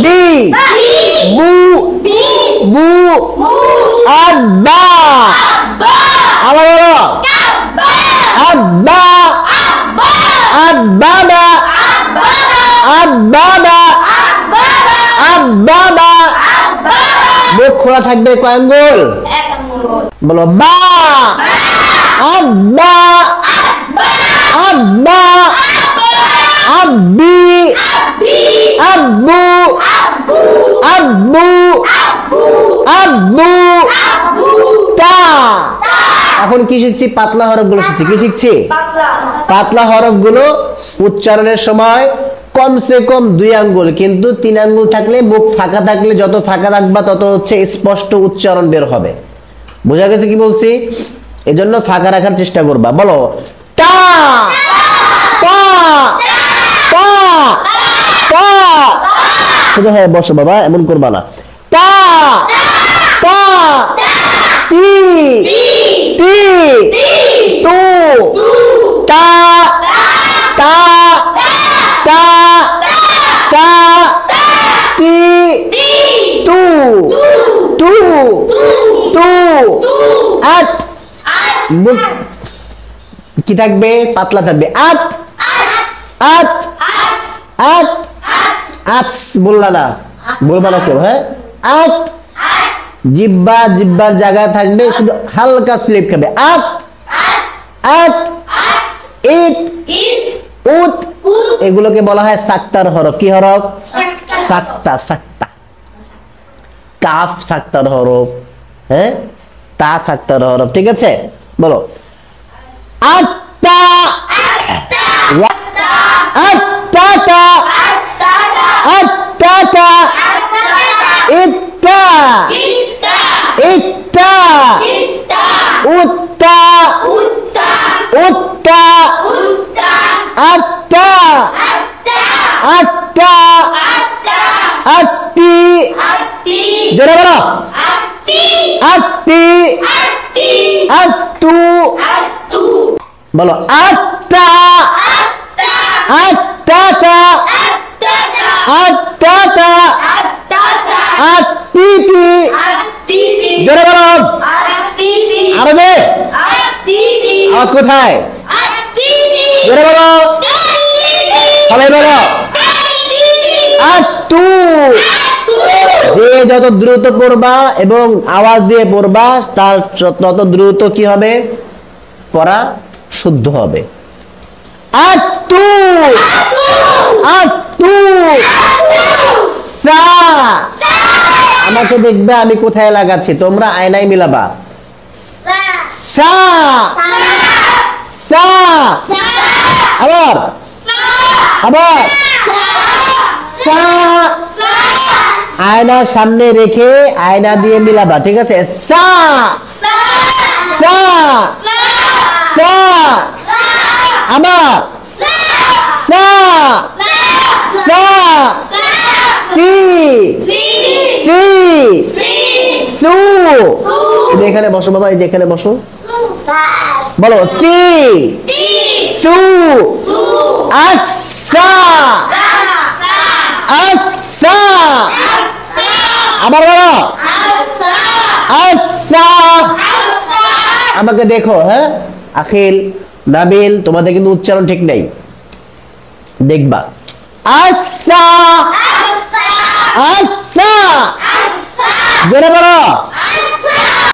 B বু বু আব্বা আবার বলো আব্বা আব্বাবা আব্বাবা আব্বাবা মুখ খোলা থাকবে কয় আঙ্গুল বলো বা আব্বা আব্বা আব্বি আব্বু আব্বু আব্বু তা এখন কি শিখছি পাতলা হরফগুলো শিখছি কি শিখছি পাতলা হরফগুলো উচ্চারণের সময় কমসে কম 2 আঙ্গুল কিন্তু 3 আঙ্গুল থাকলে মুখ ফাঁকা থাকলে যত ফাঁকা রাখবা তত হচ্ছে স্পষ্ট উচ্চারণ বের হবে বোঝা গেছে কি বলছি এজন্য ফাঁকা রাখার চেষ্টা করবা বলো তা তা তা তা সোজা হয়ে বসো বাবা এমন করবা না তা তা তি তি তু তা তা তা তা তি তু তু তু আত মুখ কি থাকবে পাতলা থাকবে আত আত আত আত বললা না বলবা না কেউ হ্যাঁ আত জিব্বা জিব্বার জায়গায় থাকবে শুধু হালকা স্লিপ খাবে আত আত ইত উত এগুলোকে বলা হয় সাক্তার হরফ কি হরফ সাক্তা সাক্তা কাফ সাক্তার হরফ হ্যাঁ তা সাক্তার হরফ ঠিক আছে বলো আত্তা আত্তাতা আত্তাতা ইত্তা ইত্তা উত্তা উত্তা আত্তা আত্তা আত্তি জোরে বলো আত্তি আত্তু বলো আত্তা আত্তাতা আত্তাতা আত্তিতি জোরে বলো আরো দে আওয়াজ কোথায় জোরে বলো সবাই বলো আত্তু যে যত দ্রুত পড়বা এবং আওয়াজ দিয়ে পড়বা তার তত দ্রুত কি হবে পড়া শুদ্ধ হবে আত্তু আত্তু সা আমাকে দেখবে আমি কোথায় লাগাচ্ছি তোমরা আয়নায় মিলাবা সা সা আবার আবার সা আয়না সামনে রেখে আয়না দিয়ে মিলাবা ঠিক আছে সা সা সা আবার সা সা সি সি সু এখানে বসো বাবা এই যে এখানে বসো বলো সি সু আচ্ছা আচ্ছা আবার বলো আচ্ছা আমাকে দেখো হ্যাঁ আখিল নাবিল তোমাদের কিন্তু উচ্চারণ ঠিক নেই দেখবা আচ্ছা আচ্ছা জোরে বলো